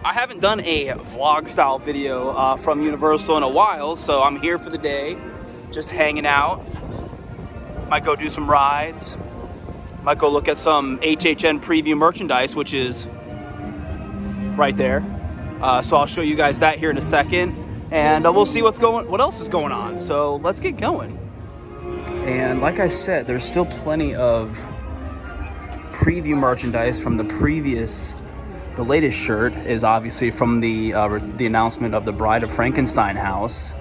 I haven't done a vlog style video from Universal in a while, so I'm here for the day, just hanging out. Might go do some rides. Might go look at some HHN preview merchandise, which is right there. So I'll show you guys that here in a second, and we'll see what else is going on. So let's get going. And like I said, there's still plenty of preview merchandise from the latest shirt is obviously from the announcement of the Bride of Frankenstein house.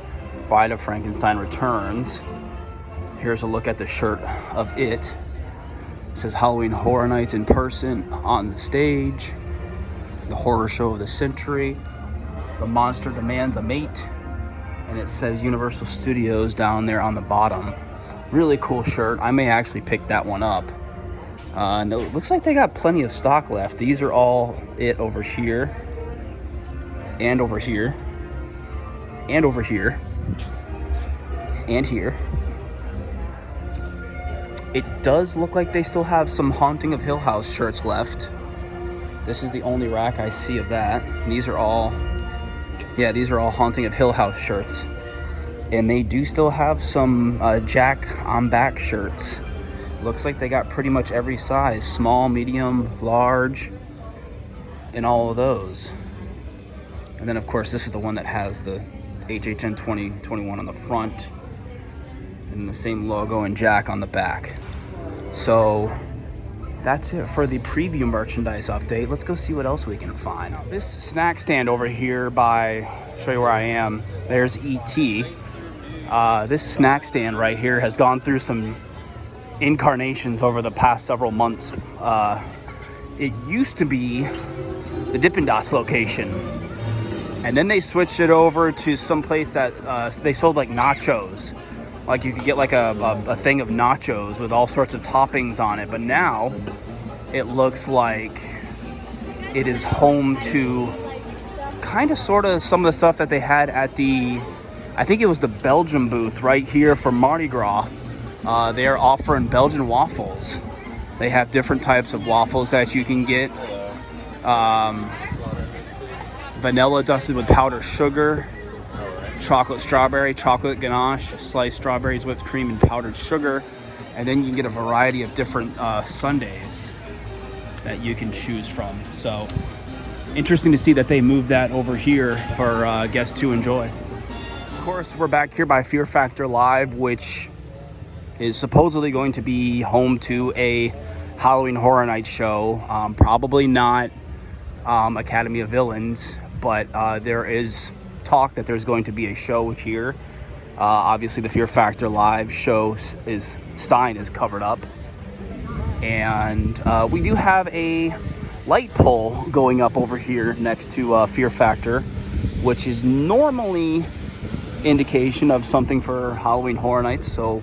Bride of Frankenstein returns. Here's a look at the shirt of it. It says Halloween Horror Nights in person on the stage. The horror show of the century. The monster demands a mate. And it says Universal Studios down there on the bottom. Really cool shirt. I may actually pick that one up. And it looks like they got plenty of stock left. These are all it over here. And over here. And over here. And here. It does look like they still have some Haunting of Hill House shirts left. This is the only rack I see of that. These are all Haunting of Hill House shirts. And they do still have some Jack on Back shirts. Looks like they got pretty much every size. Small, medium, large, and all of those. And then of course this is the one that has the HHN 2021 on the front. And the same logo and Jack on the back. So that's it for the preview merchandise update. Let's go see what else we can find. This snack stand over here show you where I am. There's ET. This snack stand right here has gone through some incarnations over the past several months. It used to be the Dippin' Dots location. And then they switched it over to some place that they sold like nachos. Like you could get like a thing of nachos with all sorts of toppings on it. But now it looks like it is home to kind of sort of some of the stuff that they had at I think it was the Belgian booth right here for Mardi Gras. They are offering Belgian waffles. They have different types of waffles that you can get. Vanilla dusted with powdered sugar. Chocolate strawberry, chocolate ganache, sliced strawberries, whipped cream, and powdered sugar. And then you can get a variety of different sundaes that you can choose from. So interesting to see that they moved that over here for guests to enjoy. Of course, we're back here by Fear Factor Live, which is supposedly going to be home to a Halloween Horror Nights show. Probably not Academy of Villains, but there is talk that there's going to be a show here. Obviously the Fear Factor Live show sign is covered up. And we do have a light pole going up over here next to Fear Factor, which is normally indication of something for Halloween Horror Nights. So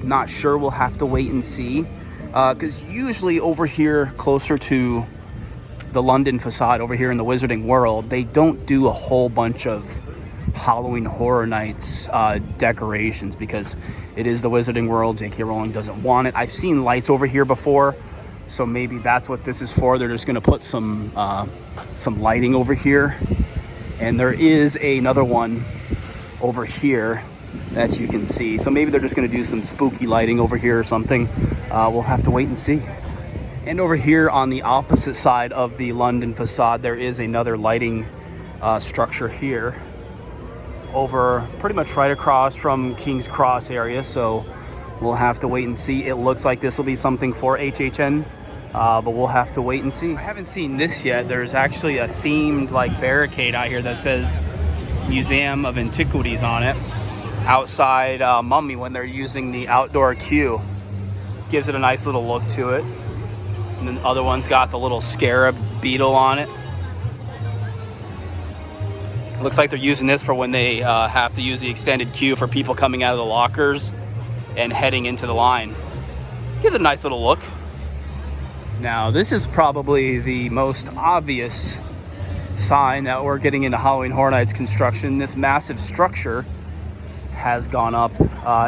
not sure, we'll have to wait and see. Because usually over here closer to the London facade over here in the Wizarding World, they don't do a whole bunch of Halloween Horror Nights decorations because it is the Wizarding World. J.K. Rowling doesn't want it. I've seen lights over here before, so maybe that's what this is for. They're just going to put some lighting over here, and there is another one over here that you can see. So maybe they're just going to do some spooky lighting over here or something. We'll have to wait and see. And over here on the opposite side of the London facade, there is another lighting structure here over pretty much right across from King's Cross area. So we'll have to wait and see. It looks like this will be something for HHN, but we'll have to wait and see. I haven't seen this yet. There's actually a themed like barricade out here that says Museum of Antiquities on it outside Mummy when they're using the outdoor queue. Gives it a nice little look to it. And then the other one's got the little scarab beetle on it. Looks like they're using this for when they have to use the extended queue for people coming out of the lockers and heading into the line. Gives it a nice little look. Now, this is probably the most obvious sign that we're getting into Halloween Horror Nights construction. This massive structure has gone up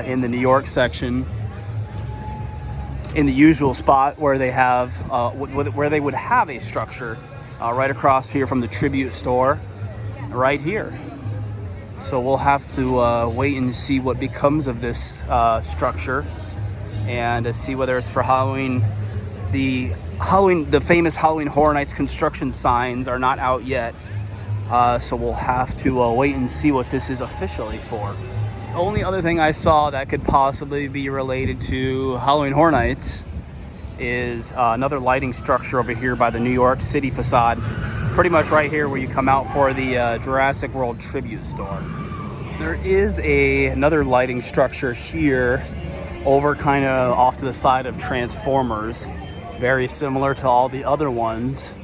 in the New York section in the usual spot where they have where they would have a structure right across here from the Tribute store, right here. So we'll have to wait and see what becomes of this structure, and to see whether it's for Halloween. The famous Halloween Horror Nights construction signs are not out yet, so we'll have to wait and see what this is officially for. The only other thing I saw that could possibly be related to Halloween Horror Nights is another lighting structure over here by the New York City facade, pretty much right here where you come out for the Jurassic World Tribute store. There is another lighting structure here over kind of off to the side of Transformers, very similar to all the other ones.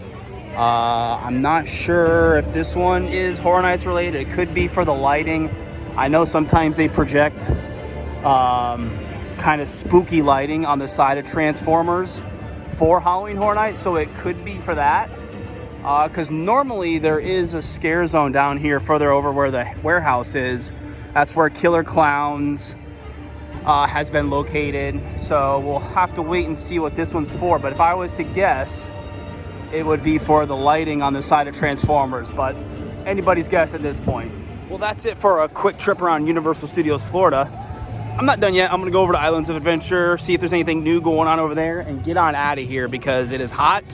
I'm not sure if this one is Horror Nights related. It could be for the lighting. I know sometimes they project kind of spooky lighting on the side of Transformers for Halloween Horror Nights, so it could be for that. Because normally there is a scare zone down here further over where the warehouse is. That's where Killer Clowns has been located. So we'll have to wait and see what this one's for. But if I was to guess, it would be for the lighting on the side of Transformers. But anybody's guess at this point. Well, that's it for a quick trip around Universal Studios Florida. I'm not done yet. I'm gonna go over to Islands of Adventure, see if there's anything new going on over there, and get on out of here because it is hot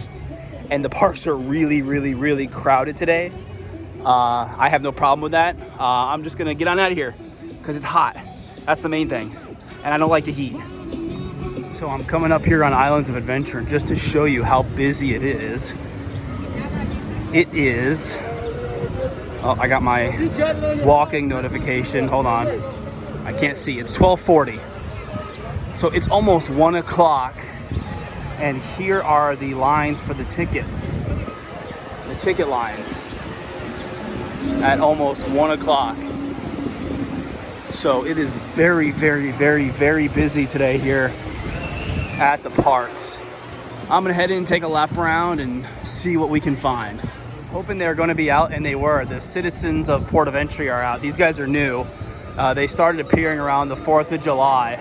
and the parks are really, really, really crowded today. I have no problem with that. I'm just gonna get on out of here because it's hot. That's the main thing. And I don't like the heat. So I'm coming up here on Islands of Adventure, and just to show you how busy it is. It is, oh, I got my walking notification. Hold on. I can't see. It's 12:40. So it's almost 1 o'clock. And here are the lines for the ticket. The ticket lines at almost 1 o'clock. So it is very, very, very, very busy today here at the parks. I'm gonna head in and take a lap around and see what we can find. Hoping they're gonna be out, and they were. The citizens of Port of Entry are out. These guys are new. They started appearing around the 4th of July,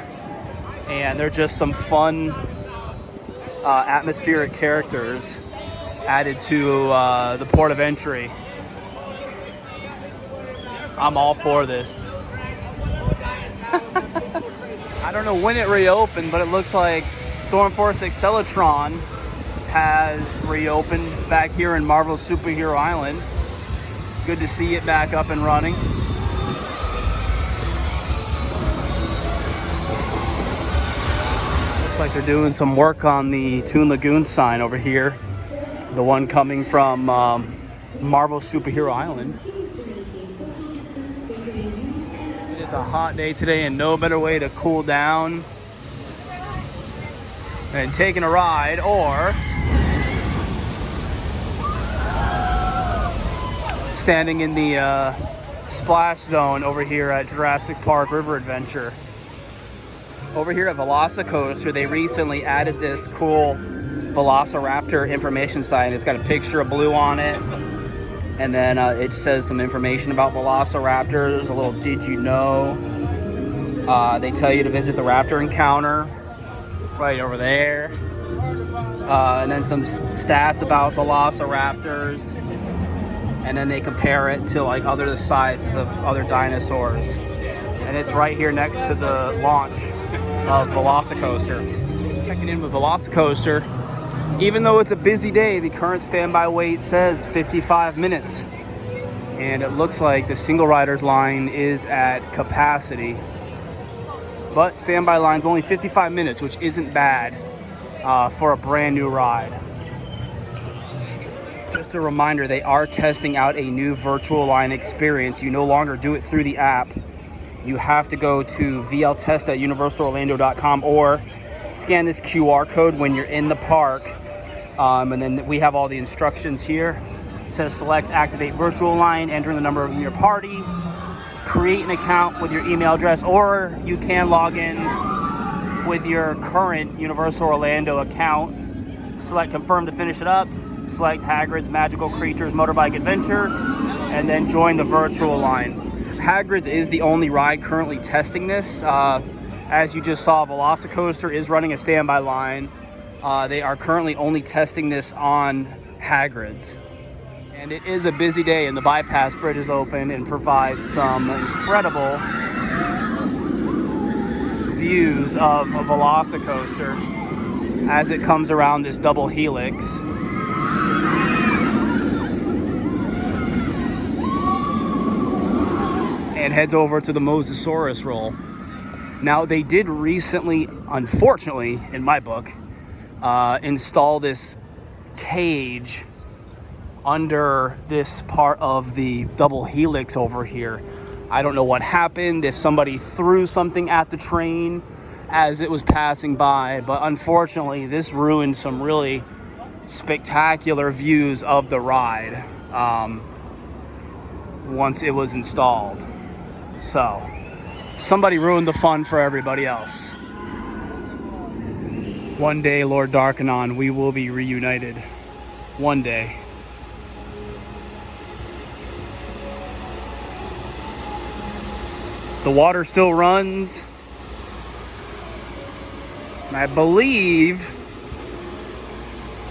and they're just some fun atmospheric characters added to the Port of Entry. I'm all for this. I don't know when it reopened, but it looks like Stormforce Accelatron has reopened back here in Marvel Superhero Island. Good to see it back up and running. Looks like they're doing some work on the Toon Lagoon sign over here. The one coming from Marvel Superhero Island. It is a hot day today, and no better way to cool down than taking a ride or standing in the splash zone over here at Jurassic Park River Adventure. Over here at VelociCoaster, they recently added this cool Velociraptor information sign. It's got a picture of Blue on it, and then it says some information about Velociraptors, a little did you know. They tell you to visit the Raptor Encounter right over there, and then some stats about Velociraptors, and then they compare it to like other sizes of other dinosaurs, and it's right here next to the launch of VelociCoaster. Checking in with VelociCoaster. Even though it's a busy day, the current standby wait says 55 minutes, and it looks like the single riders line is at capacity, but standby line's only 55 minutes, which isn't bad for a brand new ride. Just a reminder, they are testing out a new virtual line experience. You no longer do it through the app. You have to go to vltest@universalorlando.com or scan this QR code when you're in the park. And then we have all the instructions here. It says select activate virtual line, enter the number of your party, create an account with your email address, or you can log in with your current Universal Orlando account. Select confirm to finish it up. Select Hagrid's Magical Creatures Motorbike Adventure, and then join the virtual line. Hagrid's is the only ride currently testing this. As you just saw, VelociCoaster is running a standby line. They are currently only testing this on Hagrid's. And it is a busy day, and the bypass bridge is open and provides some incredible views of a VelociCoaster as it comes around this double helix. And heads over to the Mosasaurus roll. Now, they did recently, unfortunately, in my book, install this cage under this part of the double helix over here. I don't know what happened, if somebody threw something at the train as it was passing by, but unfortunately this ruined some really spectacular views of the ride once it was installed. So somebody ruined the fun for everybody else. One day, Lord Darkanon, we will be reunited. One day. The water still runs. And I believe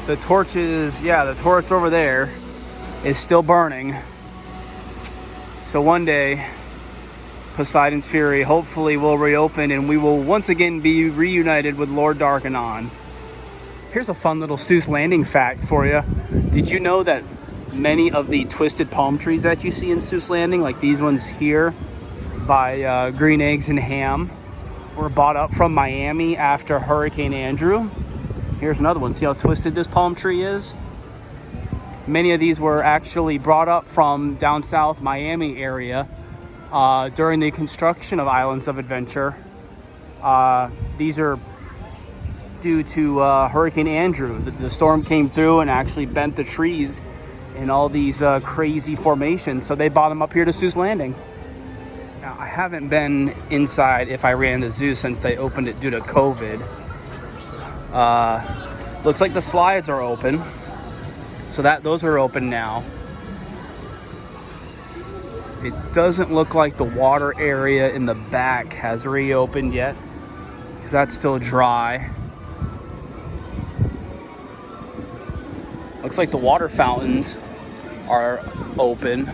the torches, yeah, the torch over there is still burning. So one day, Poseidons Fury hopefully will reopen and we will once again be reunited with Lord Darkanon. Here's a fun little Seuss Landing fact for you. Did you know that many of the twisted palm trees that you see in Seuss Landing, like these ones here by Green Eggs and Ham, were bought up from Miami after Hurricane Andrew? Here's another one. See how twisted this palm tree is? Many of these were actually brought up from down south Miami area during the construction of Islands of Adventure. These are due to Hurricane Andrew. The storm came through and actually bent the trees in all these crazy formations, so they brought them up here to Seuss Landing. Now, I haven't been inside if I ran the zoo since they opened it due to COVID. Looks like the slides are open, so those are open now. It doesn't look like the water area in the back has reopened yet, because that's still dry. Looks like the water fountains are open.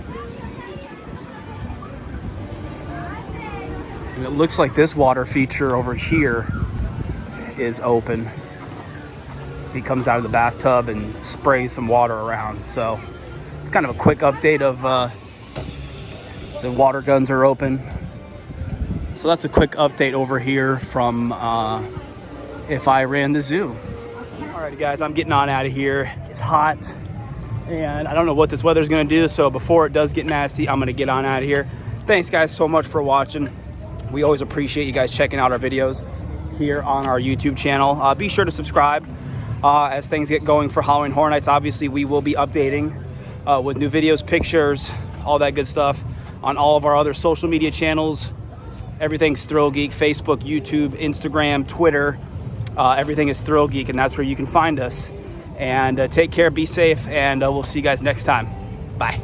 And it looks like this water feature over here is open. He comes out of the bathtub and sprays some water around. So it's kind of a quick update of the water guns are open. So that's a quick update over here from if I ran the zoo. Alrighty guys, I'm getting on out of here. It's hot and I don't know what this weather's gonna do, so before it does get nasty, I'm gonna get on out of here. Thanks guys so much for watching. We always appreciate you guys checking out our videos here on our YouTube channel. Be sure to subscribe as things get going for Halloween Horror Nights. Obviously, we will be updating with new videos, pictures, all that good stuff on all of our other social media channels. Everything's ThrillGeek, Facebook, YouTube, Instagram, Twitter. Everything is ThrillGeek, and that's where you can find us. And take care, be safe, and we'll see you guys next time. Bye.